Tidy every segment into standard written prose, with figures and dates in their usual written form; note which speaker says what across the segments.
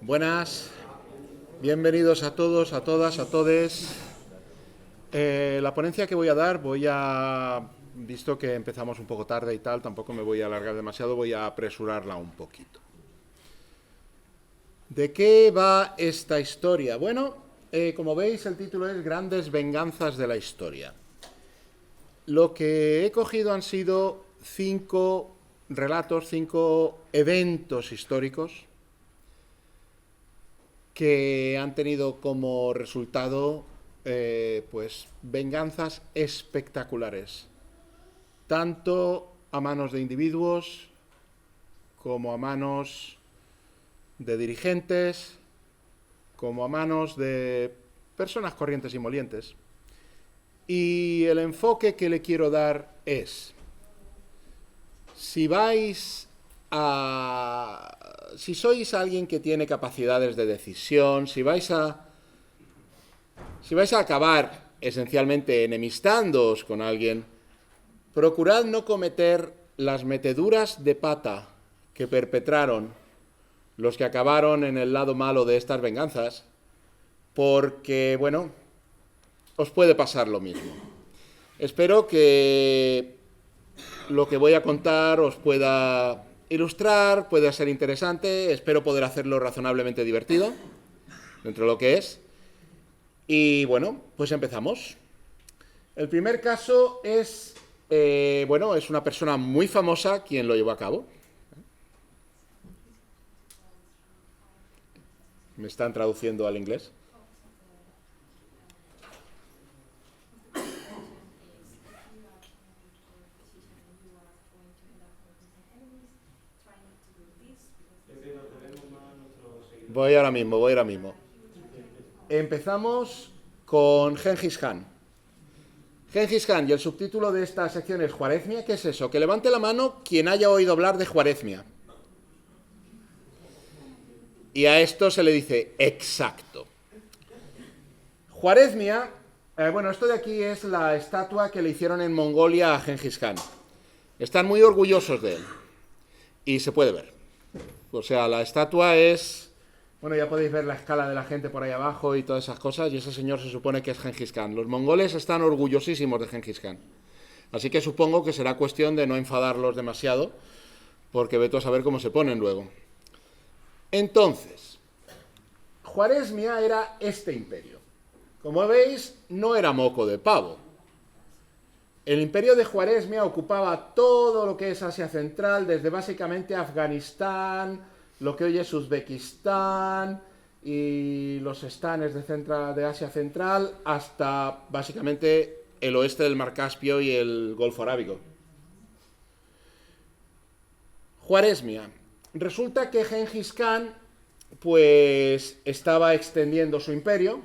Speaker 1: Buenas, bienvenidos a todos, a todas, a todes. La ponencia que voy a dar, visto que empezamos un poco tarde y tal, tampoco me voy a alargar demasiado, voy a apresurarla un poquito. ¿De qué va esta historia? Bueno, como veis, el título es Grandes venganzas de la historia. Lo que he cogido han sido 5 relatos, 5 eventos históricos que han tenido como resultado pues venganzas espectaculares, tanto a manos de individuos como a manos de dirigentes, como a manos de personas corrientes y molientes. Y el enfoque que le quiero dar es, si sois alguien que tiene capacidades de decisión, si vais a acabar esencialmente enemistándoos con alguien, procurad no cometer las meteduras de pata que perpetraron los que acabaron en el lado malo de estas venganzas, porque, bueno, os puede pasar lo mismo. Espero que lo que voy a contar os pueda ilustrar, pueda ser interesante, espero poder hacerlo razonablemente divertido, dentro de lo que es. Y bueno, pues empezamos. El primer caso es, es una persona muy famosa quien lo llevó a cabo. Me están traduciendo al inglés. Voy ahora mismo. Empezamos con Gengis Khan. Gengis Khan, y el subtítulo de esta sección es Juarezmia. ¿Qué es eso? Que levante la mano quien haya oído hablar de Juarezmia. Y a esto se le dice exacto. Juarezmia, esto de aquí es la estatua que le hicieron en Mongolia a Gengis Khan. Están muy orgullosos de él. Y se puede ver. O sea, la estatua es... Bueno, ya podéis ver la escala de la gente por ahí abajo y todas esas cosas, y ese señor se supone que es Gengis Khan. Los mongoles están orgullosísimos de Gengis Khan. Así que supongo que será cuestión de no enfadarlos demasiado, porque veto a saber cómo se ponen luego. Entonces, Juarezmia era este imperio. Como veis, no era moco de pavo. El imperio de Juarezmia ocupaba todo lo que es Asia Central, desde básicamente Afganistán, lo que hoy es Uzbekistán y los estanes de Asia Central, hasta básicamente el oeste del Mar Caspio y el Golfo Arábigo. Juarezmia. Resulta que Gengis Khan pues estaba extendiendo su imperio,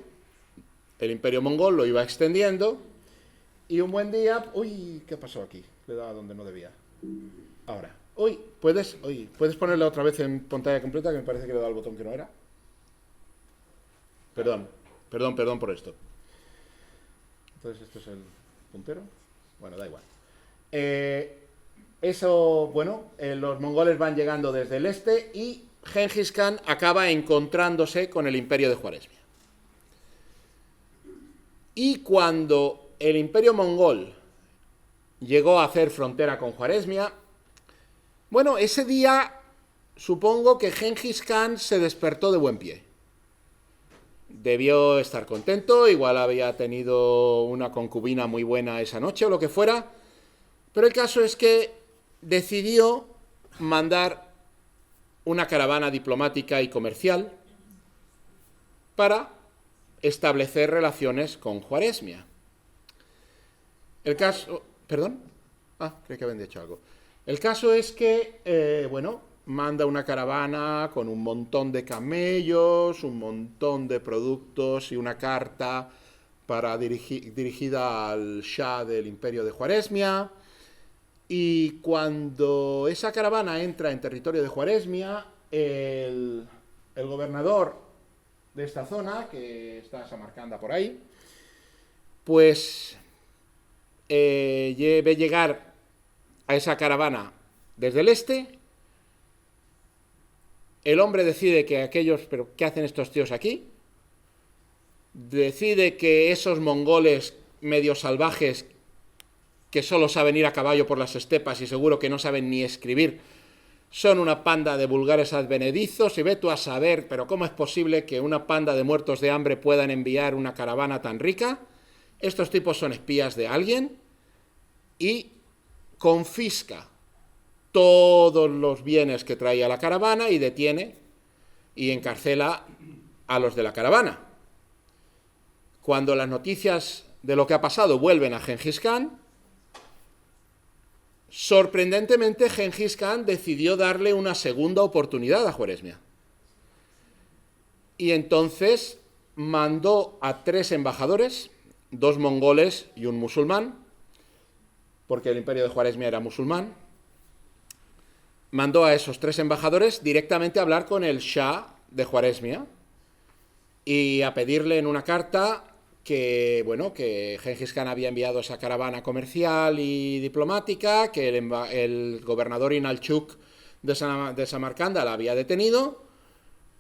Speaker 1: el imperio mongol lo iba extendiendo, y un buen día... Uy, ¿qué pasó aquí? Le he dado donde no debía. Ahora. ¿Puedes ponerla otra vez en pantalla completa? Que me parece que le he dado al botón que no era. Perdón por esto. Entonces, ¿esto es el puntero? Bueno, da igual. Los mongoles van llegando desde el este y Gengis Khan acaba encontrándose con el imperio de Juarezmia. Y cuando el imperio mongol llegó a hacer frontera con Juarezmia, ese día supongo que Gengis Khan se despertó de buen pie. Debió estar contento, igual había tenido una concubina muy buena esa noche o lo que fuera, pero el caso es que decidió mandar una caravana diplomática y comercial para establecer relaciones con Juarezmia. El caso... ¿Perdón? Creí que habían dicho algo. El caso es que, manda una caravana con un montón de camellos, un montón de productos y una carta dirigida al Shah del Imperio de Juarezmia. Y cuando esa caravana entra en territorio de Juarezmia, el gobernador de esta zona, que está Samarcanda por ahí, pues ve llegar a esa caravana desde el este, el hombre decide que aquellos, pero ¿qué hacen estos tíos aquí? Decide que esos mongoles medio salvajes que solo saben ir a caballo por las estepas y seguro que no saben ni escribir, son una panda de vulgares advenedizos y ve tú a saber, pero ¿cómo es posible que una panda de muertos de hambre puedan enviar una caravana tan rica? Estos tipos son espías de alguien y confisca todos los bienes que traía la caravana y detiene y encarcela a los de la caravana. Cuando las noticias de lo que ha pasado vuelven a Gengis Khan, sorprendentemente Gengis Khan decidió darle una segunda oportunidad a Juaresmia. Y entonces mandó a 3 embajadores, 2 mongoles y un musulmán, porque el imperio de Juaresmia era musulmán. Mandó a esos 3 embajadores directamente a hablar con el Shah de Juaresmia y a pedirle en una carta que, bueno, que Gengis Khan había enviado esa caravana comercial y diplomática, que el gobernador Inalchuk de Samarcanda la había detenido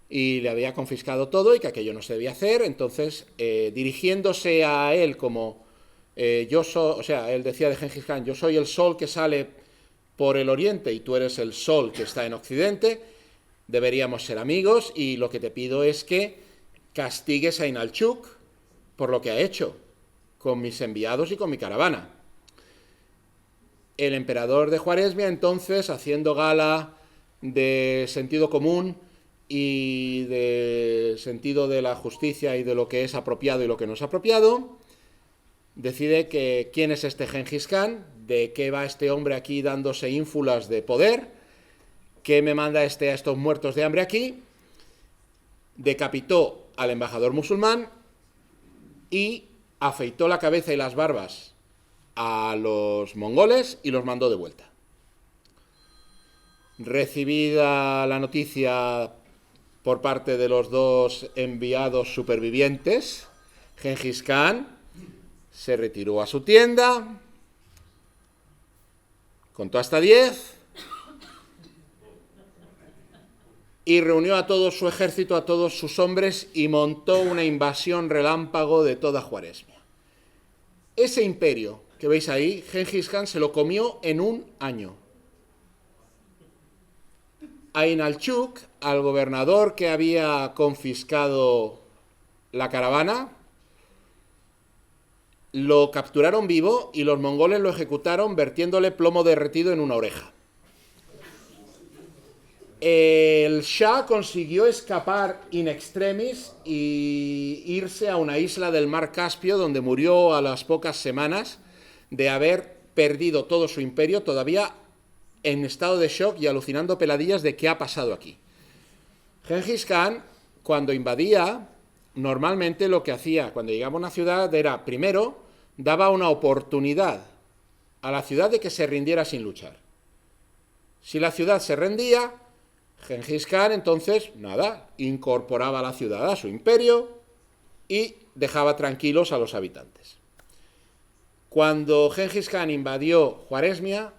Speaker 1: y le había confiscado todo y que aquello no se debía hacer. Entonces, dirigiéndose a él como él decía de Gengis Khan, yo soy el sol que sale por el oriente y tú eres el sol que está en occidente, deberíamos ser amigos y lo que te pido es que castigues a Inalchuk por lo que ha hecho con mis enviados y con mi caravana. El emperador de Juaresmia, entonces, haciendo gala de sentido común y de sentido de la justicia y de lo que es apropiado y lo que no es apropiado, decide que quién es este Gengis Khan, de qué va este hombre aquí dándose ínfulas de poder, qué me manda a estos muertos de hambre aquí, decapitó al embajador musulmán y afeitó la cabeza y las barbas a los mongoles y los mandó de vuelta. Recibida la noticia por parte de los 2 enviados supervivientes, Gengis Khan se retiró a su tienda, contó hasta 10 y reunió a todo su ejército, a todos sus hombres y montó una invasión relámpago de toda Juaresmia. Ese imperio que veis ahí, Gengis Khan se lo comió en un año. A Inalchuk, al gobernador que había confiscado la caravana, lo capturaron vivo y los mongoles lo ejecutaron vertiéndole plomo derretido en una oreja. El Shah consiguió escapar in extremis y irse a una isla del mar Caspio, donde murió a las pocas semanas de haber perdido todo su imperio, todavía en estado de shock y alucinando peladillas de qué ha pasado aquí. Gengis Khan, cuando invadía, normalmente lo que hacía cuando llegaba a una ciudad era, primero, daba una oportunidad a la ciudad de que se rindiera sin luchar. Si la ciudad se rendía, Gengis Khan entonces, incorporaba a la ciudad a su imperio y dejaba tranquilos a los habitantes. Cuando Gengis Khan invadió Juaresmia,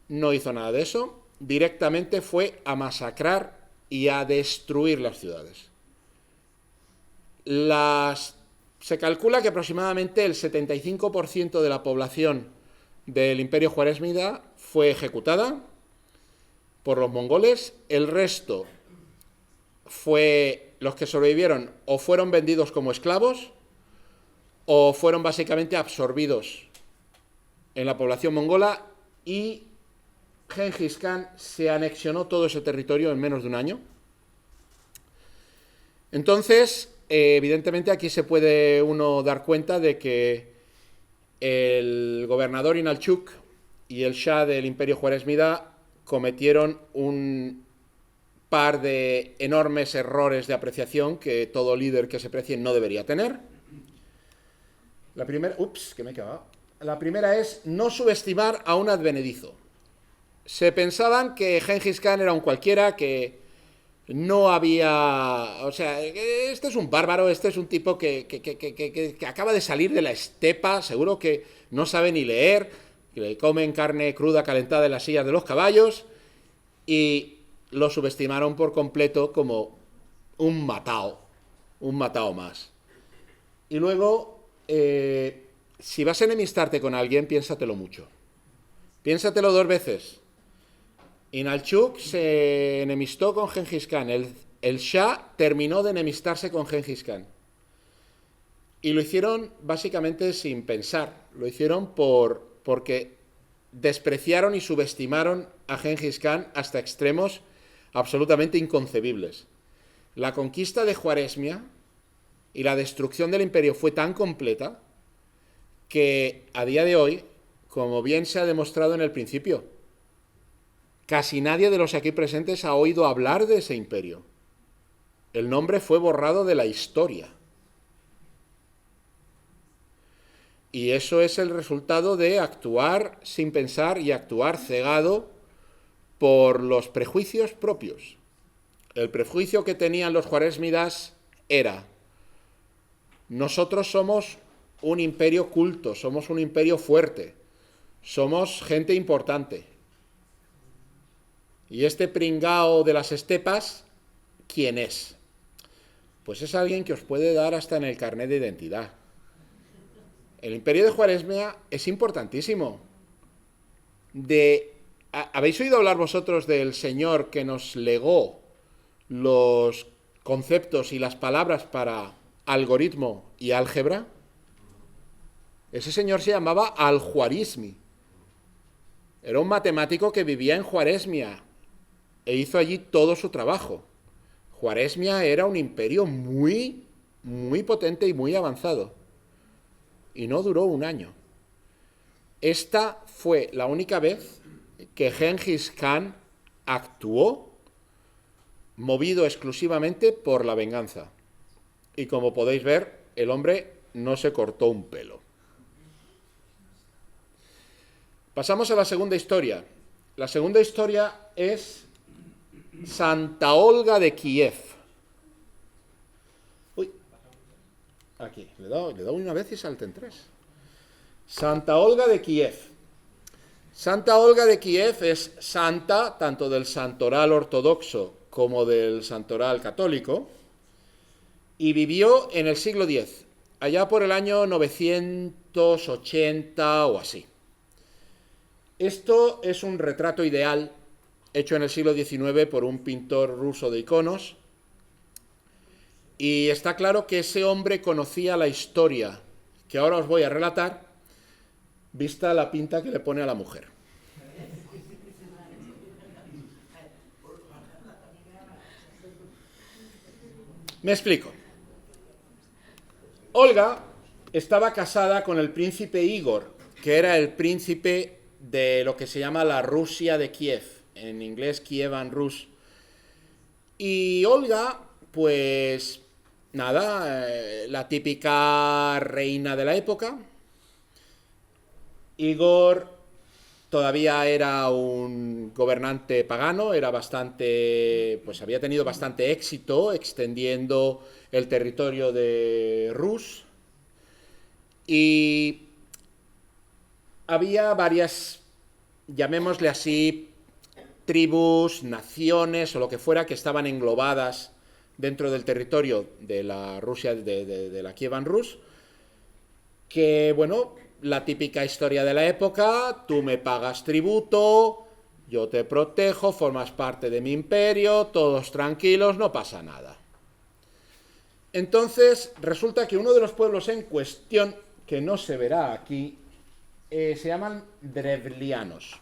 Speaker 1: no hizo nada de eso, directamente fue a masacrar y a destruir las ciudades. Se calcula que aproximadamente el 75% de la población del imperio juaresmida fue ejecutada por los mongoles, el resto los que sobrevivieron o fueron vendidos como esclavos o fueron básicamente absorbidos en la población mongola y Gengis Khan se anexionó todo ese territorio en menos de un año. Entonces, evidentemente aquí se puede uno dar cuenta de que el gobernador Inalchuk y el Shah del imperio juaresmida cometieron un par de enormes errores de apreciación que todo líder que se precie no debería tener. La primera es no subestimar a un advenedizo. Se pensaban que Gengis Khan era un cualquiera, que no había... O sea, este es un bárbaro, este es un tipo que acaba de salir de la estepa, seguro que no sabe ni leer, que le comen carne cruda calentada en las sillas de los caballos, y lo subestimaron por completo como un matao más. Y luego, si vas a enemistarte con alguien, piénsatelo mucho. Piénsatelo 2 veces. Inalchuk se enemistó con Gengis Khan. El Shah terminó de enemistarse con Gengis Khan. Y lo hicieron básicamente sin pensar. Lo hicieron porque despreciaron y subestimaron a Gengis Khan hasta extremos absolutamente inconcebibles. La conquista de Juaresmia y la destrucción del imperio fue tan completa que a día de hoy, como bien se ha demostrado en el principio, casi nadie de los aquí presentes ha oído hablar de ese imperio. El nombre fue borrado de la historia. Y eso es el resultado de actuar sin pensar y actuar cegado por los prejuicios propios. El prejuicio que tenían los juarésmidas era: nosotros somos un imperio culto, somos un imperio fuerte, somos gente importante. Y este pringao de las estepas, ¿quién es? Pues es alguien que os puede dar hasta en el carnet de identidad. El imperio de Juaresmia es importantísimo. ¿Habéis oído hablar vosotros del señor que nos legó los conceptos y las palabras para algoritmo y álgebra? Ese señor se llamaba Al-Juarismi. Era un matemático que vivía en Juaresmia e hizo allí todo su trabajo. Juaresmia era un imperio muy, muy potente y muy avanzado. Y no duró un año. Esta fue la única vez que Gengis Khan actuó movido exclusivamente por la venganza. Y como podéis ver, el hombre no se cortó un pelo. Pasamos a la segunda historia. La segunda historia es Santa Olga de Kiev. Uy, aquí, le doy una vez y salten 3. Santa Olga de Kiev. Santa Olga de Kiev es santa tanto del santoral ortodoxo como del santoral católico y vivió en el siglo X, allá por el año 980 o así. Esto es un retrato ideal hecho en el siglo XIX por un pintor ruso de iconos, y está claro que ese hombre conocía la historia que ahora os voy a relatar, vista la pinta que le pone a la mujer. Me explico. Olga estaba casada con el príncipe Igor, que era el príncipe de lo que se llama la Rusia de Kiev, en inglés Kievan Rus. Y Olga, pues nada, la típica reina de la época. Igor todavía era un gobernante pagano, era bastante, pues había tenido bastante éxito extendiendo el territorio de Rus. Y había varias, llamémosle así, tribus, naciones o lo que fuera que estaban englobadas dentro del territorio de la Rusia, de la Kievan Rus, que, bueno, la típica historia de la época: tú me pagas tributo, yo te protejo, formas parte de mi imperio, todos tranquilos, no pasa nada. Entonces, resulta que uno de los pueblos en cuestión, que no se verá aquí, se llaman drevlianos,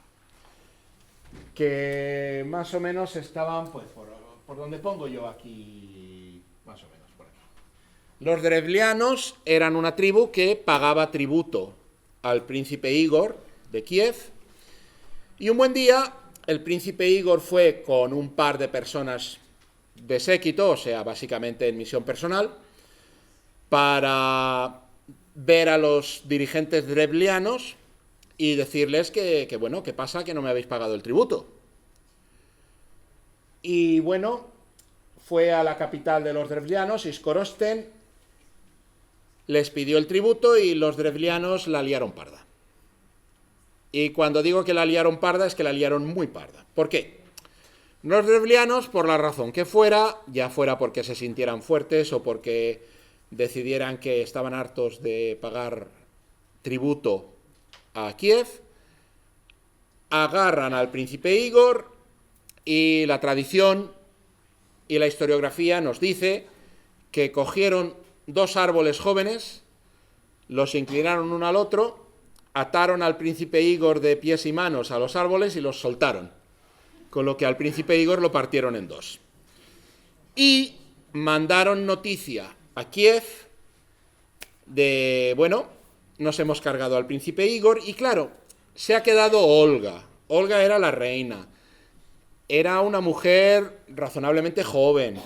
Speaker 1: que más o menos estaban, pues, por donde pongo yo aquí, más o menos por aquí. Los drevlianos eran una tribu que pagaba tributo al príncipe Igor de Kiev, y un buen día el príncipe Igor fue con un par de personas de séquito, o sea, básicamente en misión personal, para ver a los dirigentes drevlianos y decirles que bueno, ¿qué pasa? Que no me habéis pagado el tributo. Y bueno, fue a la capital de los drevlianos, Izkorosten, les pidió el tributo y los drevlianos la liaron parda. Y cuando digo que la liaron parda, es que la liaron muy parda. ¿Por qué? Los drevlianos, por la razón que fuera, ya fuera porque se sintieran fuertes o porque decidieran que estaban hartos de pagar tributo a Kiev, agarran al príncipe Igor y la tradición y la historiografía nos dice que cogieron dos árboles jóvenes, los inclinaron uno al otro, ataron al príncipe Igor de pies y manos a los árboles y los soltaron, con lo que al príncipe Igor lo partieron en dos. Y mandaron noticia a Kiev de, bueno, nos hemos cargado al príncipe Igor, y claro, se ha quedado Olga. Olga era la reina. Era una mujer razonablemente joven.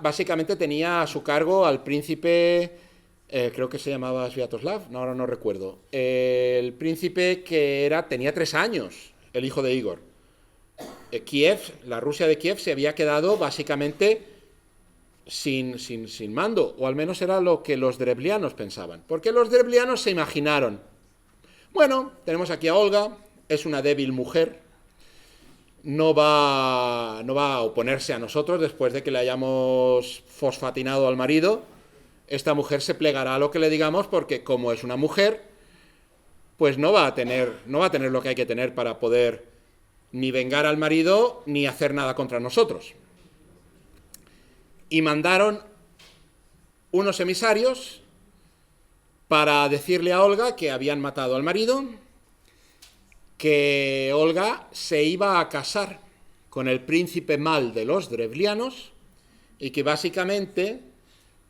Speaker 1: Básicamente tenía a su cargo al príncipe, creo que se llamaba Sviatoslav, no, ahora no recuerdo. El príncipe que tenía 3 años, el hijo de Igor. Kiev, la Rusia de Kiev, se había quedado básicamente sin mando, o al menos era lo que los drevlianos pensaban. Porque los drevlianos se imaginaron, bueno, tenemos aquí a Olga, es una débil mujer, no va a oponerse a nosotros después de que le hayamos fosfatinado al marido. Esta mujer se plegará a lo que le digamos porque, como es una mujer, pues no va a tener lo que hay que tener para poder ni vengar al marido ni hacer nada contra nosotros. Y mandaron unos emisarios para decirle a Olga que habían matado al marido, que Olga se iba a casar con el príncipe mal de los drevlianos y que básicamente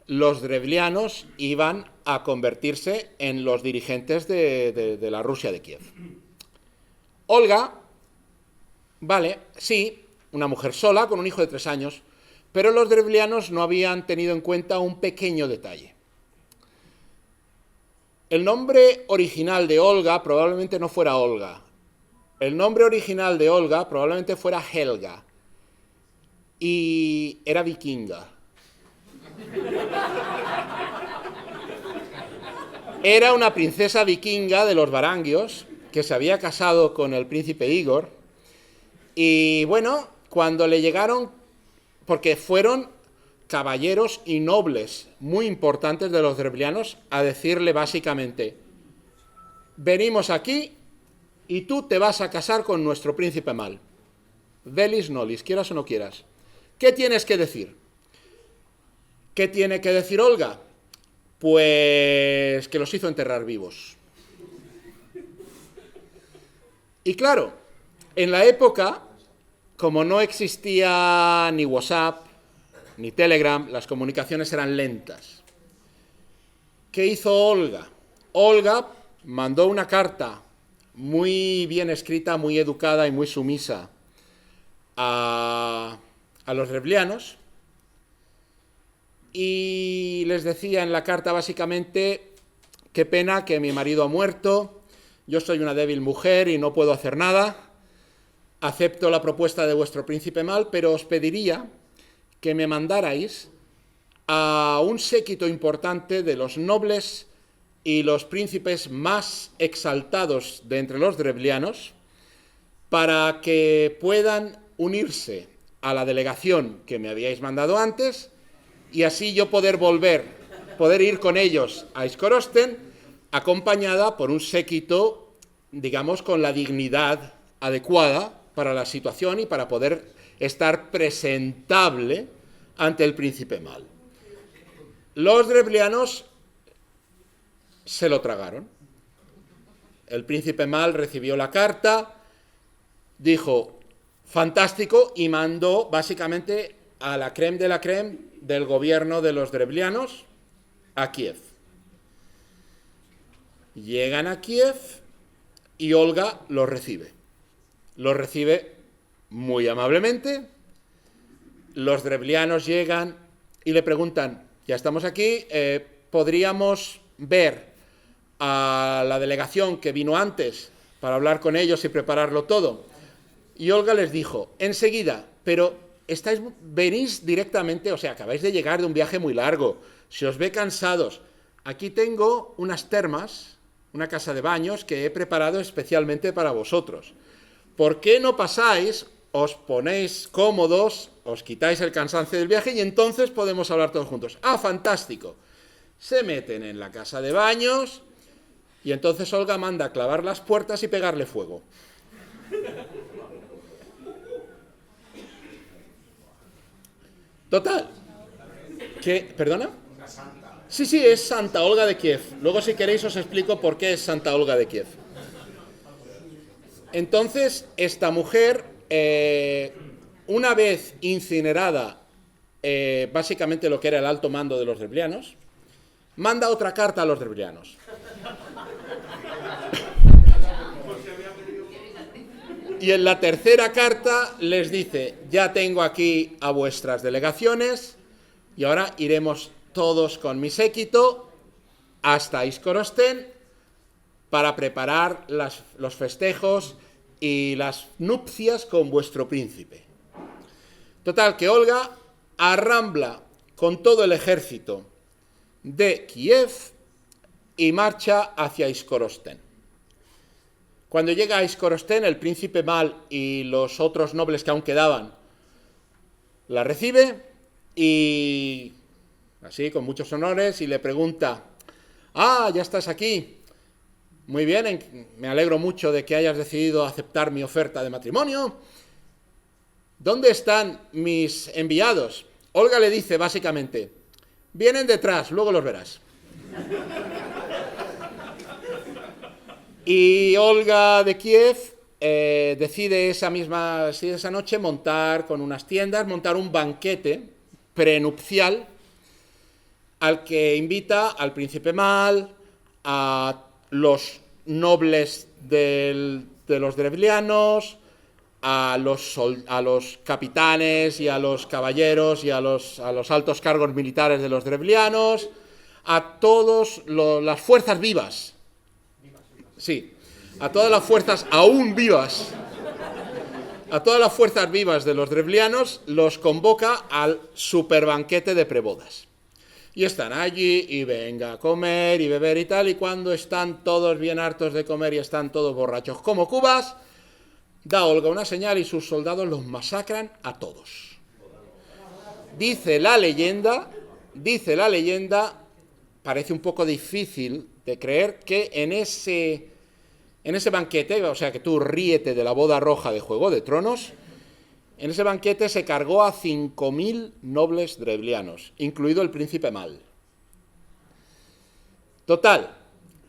Speaker 1: los drevlianos iban a convertirse en los dirigentes de la Rusia de Kiev. Olga, vale, sí, una mujer sola con un hijo de 3 años, pero los drevlianos no habían tenido en cuenta un pequeño detalle. El nombre original de Olga probablemente no fuera Olga. El nombre original de Olga probablemente fuera Helga. Y era vikinga. Era una princesa vikinga de los Varangios que se había casado con el príncipe Igor. Y bueno, cuando le llegaron, porque fueron caballeros y nobles muy importantes de los drevlianos, a decirle básicamente, venimos aquí y tú te vas a casar con nuestro príncipe mal. Velis nolis, quieras o no quieras. ¿Qué tienes que decir? ¿Qué tiene que decir Olga? Pues que los hizo enterrar vivos. Y claro, en la época, como no existía ni WhatsApp, ni Telegram, las comunicaciones eran lentas. ¿Qué hizo Olga? Olga mandó una carta muy bien escrita, muy educada y muy sumisa a los drevlianos, y les decía en la carta básicamente, qué pena que mi marido ha muerto, yo soy una débil mujer y no puedo hacer nada, acepto la propuesta de vuestro príncipe mal, pero os pediría que me mandarais a un séquito importante de los nobles y los príncipes más exaltados de entre los drevlianos para que puedan unirse a la delegación que me habíais mandado antes y así yo poder ir con ellos a Skorosten acompañada por un séquito, digamos, con la dignidad adecuada para la situación y para poder estar presentable ante el príncipe mal. Los drevlianos se lo tragaron. El príncipe mal recibió la carta, dijo, fantástico, y mandó básicamente a la crème de la crème del gobierno de los drevlianos a Kiev. Llegan a Kiev y Olga los recibe. Los recibe muy amablemente. Los drevlianos llegan y le preguntan, ya estamos aquí, ¿podríamos ver a la delegación que vino antes para hablar con ellos y prepararlo todo? Y Olga les dijo, enseguida, pero venís directamente, o sea, acabáis de llegar de un viaje muy largo, se os ve cansados. Aquí tengo unas termas, una casa de baños que he preparado especialmente para vosotros. ¿por qué no pasáis, os ponéis cómodos, os quitáis el cansancio del viaje y entonces podemos hablar todos juntos? Ah, fantástico. Se meten en la casa de baños y entonces Olga manda a clavar las puertas y pegarle fuego. Total. ¿Qué? ¿Perdona? Sí, sí, es Santa Olga de Kiev. Luego, si queréis, os explico por qué es Santa Olga de Kiev. Entonces, esta mujer, una vez incinerada, básicamente lo que era el alto mando de los drevlianos, manda otra carta a los drevlianos. Y en la tercera carta les dice: ya tengo aquí a vuestras delegaciones y ahora iremos todos con mi séquito hasta Iskorostén para preparar los festejos y las nupcias con vuestro príncipe. Total, que Olga arrambla con todo el ejército de Kiev y marcha hacia Iskorostén. Cuando llega a Iskorostén, el príncipe Mal y los otros nobles que aún quedaban la recibe y así, con muchos honores, y le pregunta: ah, ya estás aquí. Muy bien, me alegro mucho de que hayas decidido aceptar mi oferta de matrimonio. ¿Dónde están mis enviados? Olga le dice básicamente: vienen detrás, luego los verás. Y Olga de Kiev decide esa noche montar con unas tiendas, montar un banquete prenupcial al que invita al príncipe Mal, a los nobles de los drevlianos, a los capitanes y a los caballeros y a los altos cargos militares de los drevlianos, a todas las fuerzas vivas. Sí, a todas las fuerzas aún vivas, a todas las fuerzas vivas de los drevlianos los convoca al superbanquete de prebodas. Y están allí y venga a comer y beber y tal, y cuando están todos bien hartos de comer y están todos borrachos como cubas, da Olga una señal y sus soldados los masacran a todos. Dice la leyenda, parece un poco difícil de creer, que en ese banquete, o sea que tú ríete de la boda roja de Juego de Tronos, en ese banquete se cargó a 5.000 nobles drevlianos, incluido el príncipe Mal. Total,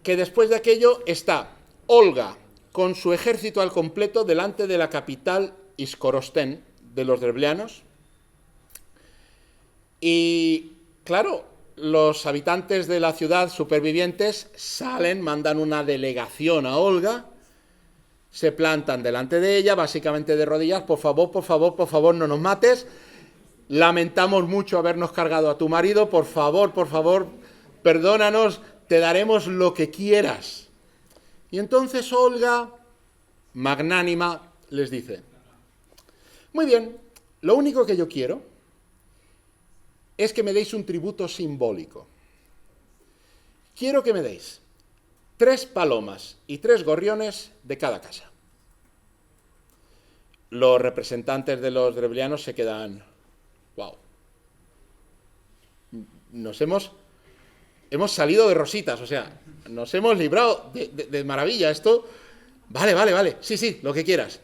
Speaker 1: que después de aquello está Olga con su ejército al completo delante de la capital Iskorostén de los drevlianos. Y claro, los habitantes de la ciudad supervivientes salen, mandan una delegación a Olga, se plantan delante de ella, básicamente de rodillas: por favor, no nos mates, lamentamos mucho habernos cargado a tu marido, por favor, perdónanos, te daremos lo que quieras. Y entonces Olga, magnánima, les dice: muy bien, lo único que yo quiero es que me deis un tributo simbólico. Quiero que me deis 3 palomas y 3 gorriones de cada casa. Los representantes de los drevlianos se quedan: wow, hemos salido de rositas, o sea, nos hemos librado de maravilla. Esto, vale, sí, lo que quieras.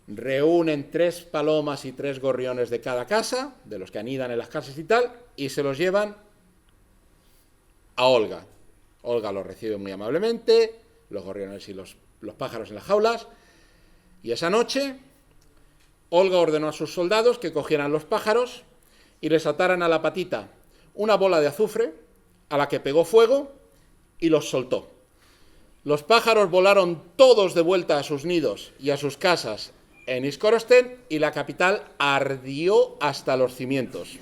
Speaker 1: Reúnen 3 palomas y 3 gorriones de cada casa, de los que anidan en las casas y tal, y se los llevan a Olga. Olga los recibe muy amablemente, los gorriones y los pájaros en las jaulas, y esa noche Olga ordenó a sus soldados que cogieran los pájaros y les ataran a la patita una bola de azufre a la que pegó fuego y los soltó. Los pájaros volaron todos de vuelta a sus nidos y a sus casas en Iskorostén, y la capital ardió hasta los cimientos.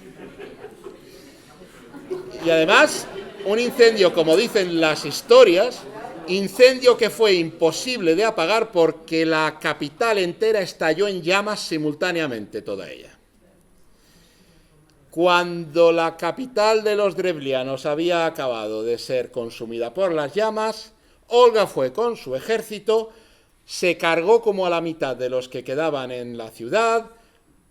Speaker 1: Y además, un incendio, como dicen las historias, incendio que fue imposible de apagar porque la capital entera estalló en llamas simultáneamente, toda ella. Cuando la capital de los drevlianos había acabado de ser consumida por las llamas, Olga fue con su ejército, se cargó como a la mitad de los que quedaban en la ciudad,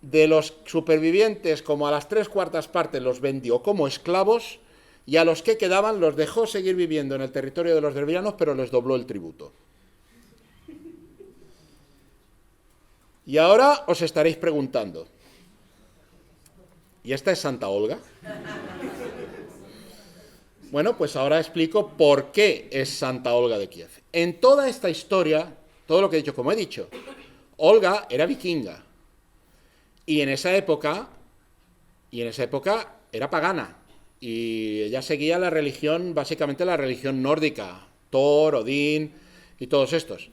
Speaker 1: de los supervivientes como a las 3/4 partes los vendió como esclavos, y a los que quedaban los dejó seguir viviendo en el territorio de los dervianos, pero les dobló el tributo. Y ahora os estaréis preguntando, ¿y esta es Santa Olga? Bueno, pues ahora explico por qué es Santa Olga de Kiev. En toda esta historia, todo lo que he dicho, como he dicho, Olga era vikinga. Y en esa época era pagana. Y ella seguía la religión, básicamente la religión nórdica, Thor, Odín y todos estos.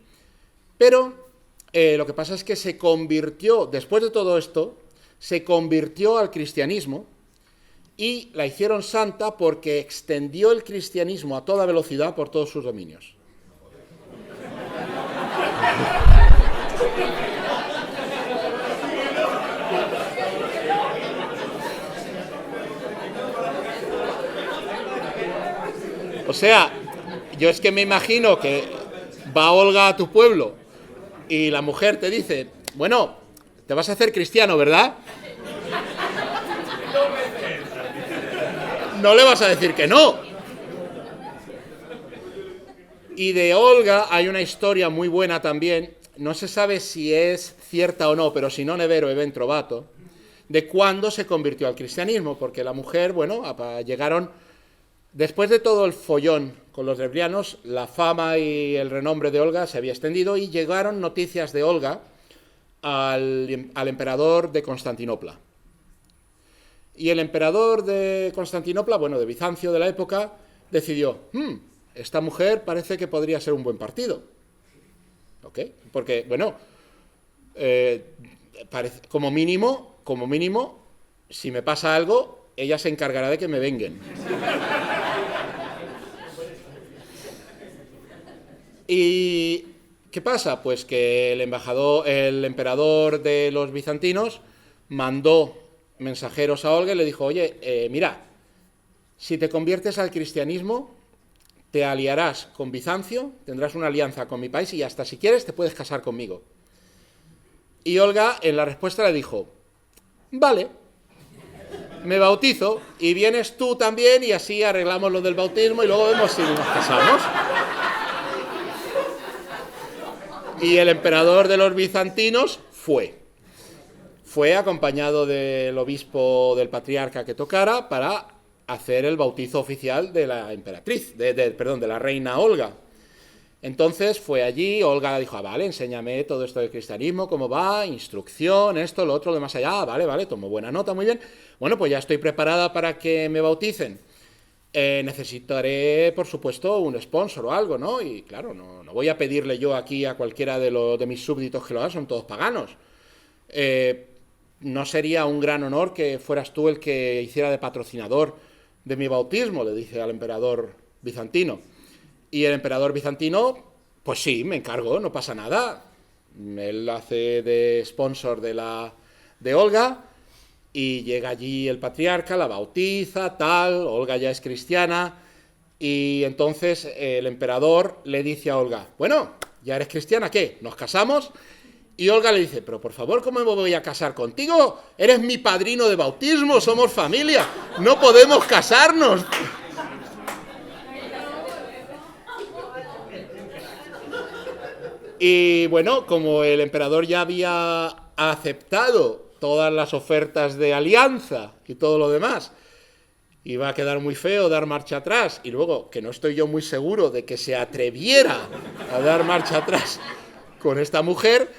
Speaker 1: Pero lo que pasa es que se convirtió, después de todo esto, se convirtió al cristianismo y la hicieron santa porque extendió el cristianismo a toda velocidad por todos sus dominios. O sea, yo es que me imagino que va Olga a tu pueblo y la mujer te dice, bueno, te vas a hacer cristiano, ¿verdad? No le vas a decir que no. Y de Olga hay una historia muy buena también, no se sabe si es cierta o no, pero si non è vero è ben trovato, de cuándo se convirtió al cristianismo, porque la mujer, bueno, llegaron, después de todo el follón con los dervianos, la fama y el renombre de Olga se había extendido y llegaron noticias de Olga al emperador de Constantinopla. Y el emperador de Constantinopla, bueno, de Bizancio de la época, decidió, esta mujer parece que podría ser un buen partido. ¿Ok? Porque, bueno, como mínimo, si me pasa algo, ella se encargará de que me venguen. ¿Y qué pasa? Pues que el emperador de los bizantinos mandó mensajeros a Olga y le dijo, oye, mira, si te conviertes al cristianismo, te aliarás con Bizancio, tendrás una alianza con mi país y hasta si quieres te puedes casar conmigo. Y Olga en la respuesta le dijo, vale, me bautizo y vienes tú también y así arreglamos lo del bautismo y luego vemos si nos casamos. Y el emperador de los bizantinos fue acompañado del obispo, del patriarca que tocara, para hacer el bautizo oficial de la emperatriz, de la reina Olga. Entonces fue allí, Olga dijo, vale, enséñame todo esto del cristianismo, cómo va, instrucción, esto, lo otro, lo de más allá, vale, tomo buena nota, muy bien. Bueno, pues ya estoy preparada para que me bauticen. Necesitaré, por supuesto, un sponsor o algo, ¿no? Y claro, no voy a pedirle yo aquí a cualquiera de mis súbditos que lo hagan, son todos paganos. No sería un gran honor que fueras tú el que hiciera de patrocinador de mi bautismo, le dice al emperador bizantino. Y el emperador bizantino, pues sí, me encargo, no pasa nada. Él hace de sponsor de Olga y llega allí el patriarca, la bautiza, tal, Olga ya es cristiana y entonces el emperador le dice a Olga, bueno, ¿ya eres cristiana? ¿Qué? ¿Nos casamos? Y Olga le dice, pero por favor, ¿cómo me voy a casar contigo? Eres mi padrino de bautismo, somos familia, no podemos casarnos. Y bueno, como el emperador ya había aceptado todas las ofertas de alianza y todo lo demás, iba a quedar muy feo dar marcha atrás, y luego que no estoy yo muy seguro de que se atreviera a dar marcha atrás con esta mujer,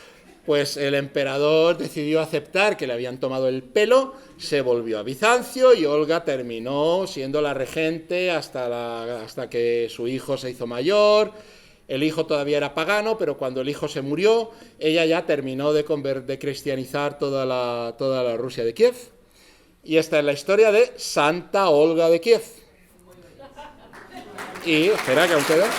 Speaker 1: pues el emperador decidió aceptar que le habían tomado el pelo, se volvió a Bizancio y Olga terminó siendo la regente hasta que su hijo se hizo mayor. El hijo todavía era pagano, pero cuando el hijo se murió, ella ya terminó de cristianizar toda la Rusia de Kiev. Y esta es la historia de Santa Olga de Kiev. Y, espera, que aún queda.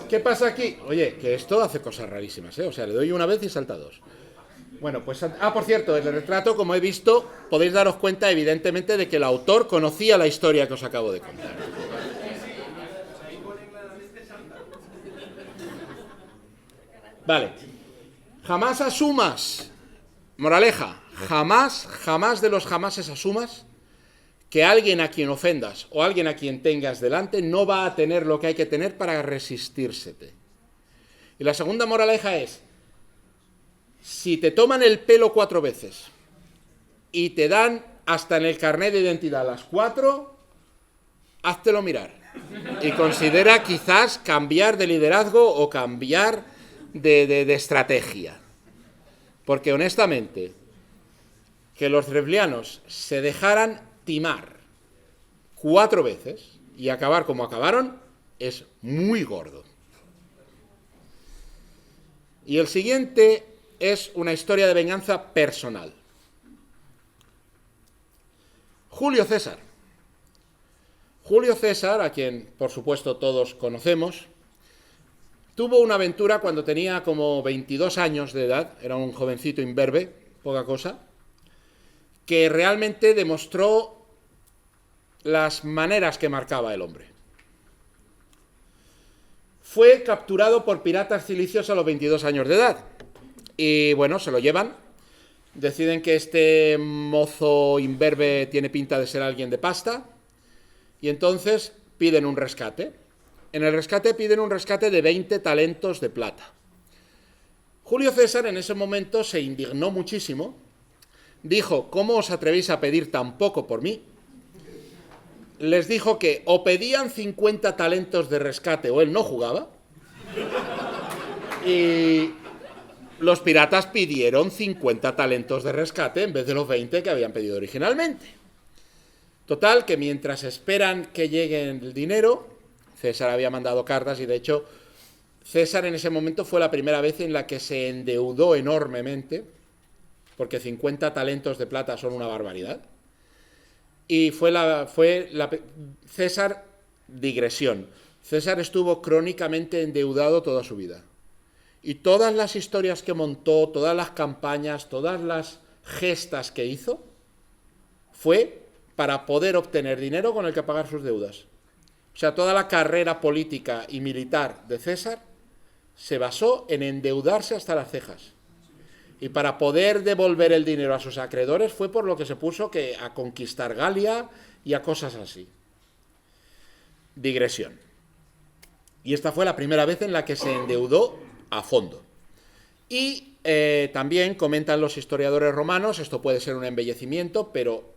Speaker 1: ¿Qué pasa aquí? Oye, que esto hace cosas rarísimas, ¿eh? O sea, le doy una vez y salta dos. Bueno, pues, por cierto, el retrato, como he visto, podéis daros cuenta, evidentemente, de que el autor conocía la historia que os acabo de contar. Vale. Jamás asumas, moraleja, jamás de los jamases asumas que alguien a quien ofendas o alguien a quien tengas delante no va a tener lo que hay que tener para resistírsete. Y la segunda moraleja es, si te toman el pelo 4 veces y te dan hasta en el carnet de identidad las 4, háztelo mirar. Y considera quizás cambiar de liderazgo o cambiar de estrategia. Porque honestamente, que los drevlianos se dejaran timar 4 veces y acabar como acabaron es muy gordo. Y el siguiente es una historia de venganza personal. Julio César. Julio César, a quien por supuesto todos conocemos, tuvo una aventura cuando tenía como 22 años de edad, era un jovencito imberbe, poca cosa, que realmente demostró las maneras que marcaba el hombre. Fue capturado por piratas cilicios a los 22 años de edad. Y bueno, se lo llevan. Deciden que este mozo imberbe tiene pinta de ser alguien de pasta. Y entonces piden un rescate. En el rescate piden un rescate de 20 talentos de plata. Julio César en ese momento se indignó muchísimo. Dijo, ¿cómo os atrevéis a pedir tan poco por mí? Les dijo que o pedían 50 talentos de rescate o él no jugaba. Y los piratas pidieron 50 talentos de rescate en vez de los 20 que habían pedido originalmente. Total, que mientras esperan que llegue el dinero, César había mandado cartas y de hecho César en ese momento fue la primera vez en la que se endeudó enormemente, porque 50 talentos de plata son una barbaridad. Y César, digresión. César estuvo crónicamente endeudado toda su vida. Y todas las historias que montó, todas las campañas, todas las gestas que hizo, fue para poder obtener dinero con el que pagar sus deudas. O sea, toda la carrera política y militar de César se basó en endeudarse hasta las cejas. Y para poder devolver el dinero a sus acreedores fue por lo que se puso a conquistar Galia y a cosas así. Digresión. Y esta fue la primera vez en la que se endeudó a fondo. Y también comentan los historiadores romanos, esto puede ser un embellecimiento, pero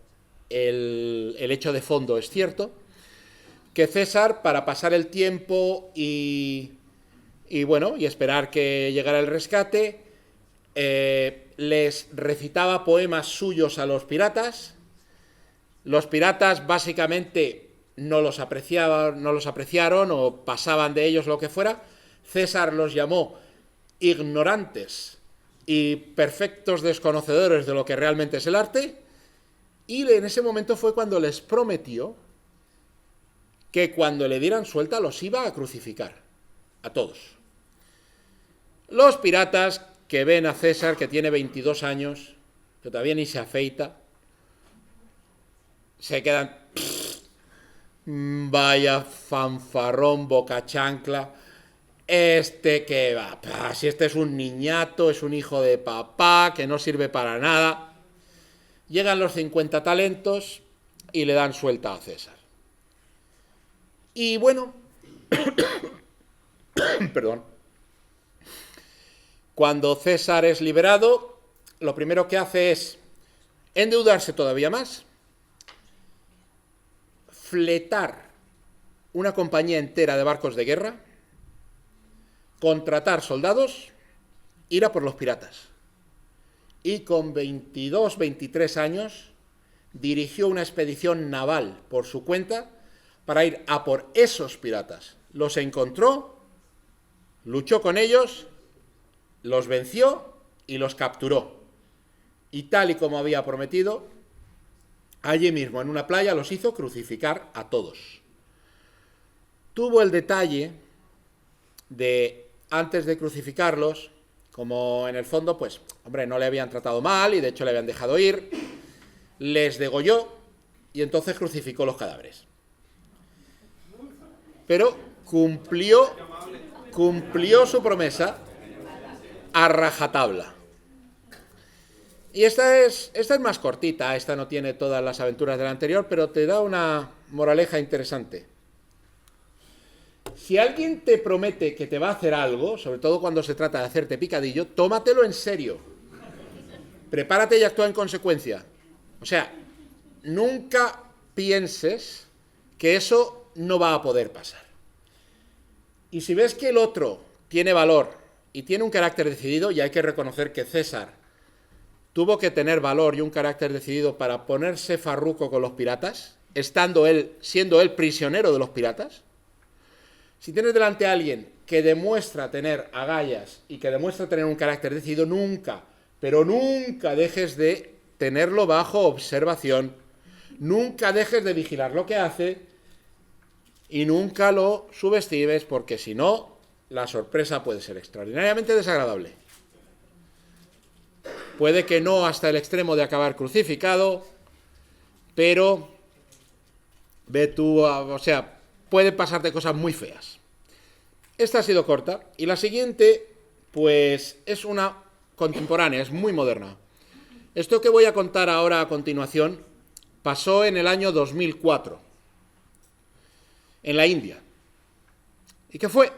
Speaker 1: el hecho de fondo es cierto, que César, para pasar el tiempo y esperar que llegara el rescate, les recitaba poemas suyos a los piratas. Los piratas básicamente no los apreciaron o pasaban de ellos, lo que fuera. César los llamó ignorantes y perfectos desconocedores de lo que realmente es el arte, y en ese momento fue cuando les prometió que cuando le dieran suelta los iba a crucificar, a todos. Los piratas, que ven a César, que tiene 22 años, que todavía ni se afeita, se quedan, vaya fanfarrón, boca chancla, que va, si este es un niñato, es un hijo de papá, que no sirve para nada. Llegan los 50 talentos y le dan suelta a César. Y bueno, perdón. Cuando César es liberado, lo primero que hace es endeudarse todavía más, fletar una compañía entera de barcos de guerra, contratar soldados, ir a por los piratas. Y con 22, 23 años dirigió una expedición naval por su cuenta para ir a por esos piratas. Los encontró, luchó con ellos, los venció y los capturó. Y tal y como había prometido, allí mismo en una playa los hizo crucificar a todos. Tuvo el detalle de, antes de crucificarlos, como en el fondo, pues, hombre, no le habían tratado mal y de hecho le habían dejado ir, les degolló y entonces crucificó los cadáveres. Pero cumplió su promesa a rajatabla. Y esta es más cortita, esta no tiene todas las aventuras de la anterior, pero te da una moraleja interesante. Si alguien te promete que te va a hacer algo, sobre todo cuando se trata de hacerte picadillo, tómatelo en serio. Prepárate y actúa en consecuencia. O sea, nunca pienses que eso no va a poder pasar. Y si ves que el otro tiene valor y tiene un carácter decidido, y hay que reconocer que César tuvo que tener valor y un carácter decidido para ponerse farruco con los piratas, siendo él prisionero de los piratas. Si tienes delante a alguien que demuestra tener agallas y que demuestra tener un carácter decidido, nunca, pero nunca dejes de tenerlo bajo observación, nunca dejes de vigilar lo que hace y nunca lo subestimes, porque si no, la sorpresa puede ser extraordinariamente desagradable. Puede que no hasta el extremo de acabar crucificado, pero ve tú, o sea, pueden pasarte cosas muy feas. Esta ha sido corta, y la siguiente, pues, es una contemporánea, es muy moderna. Esto que voy a contar ahora a continuación pasó en el año 2004, en la India. ¿Y qué fue?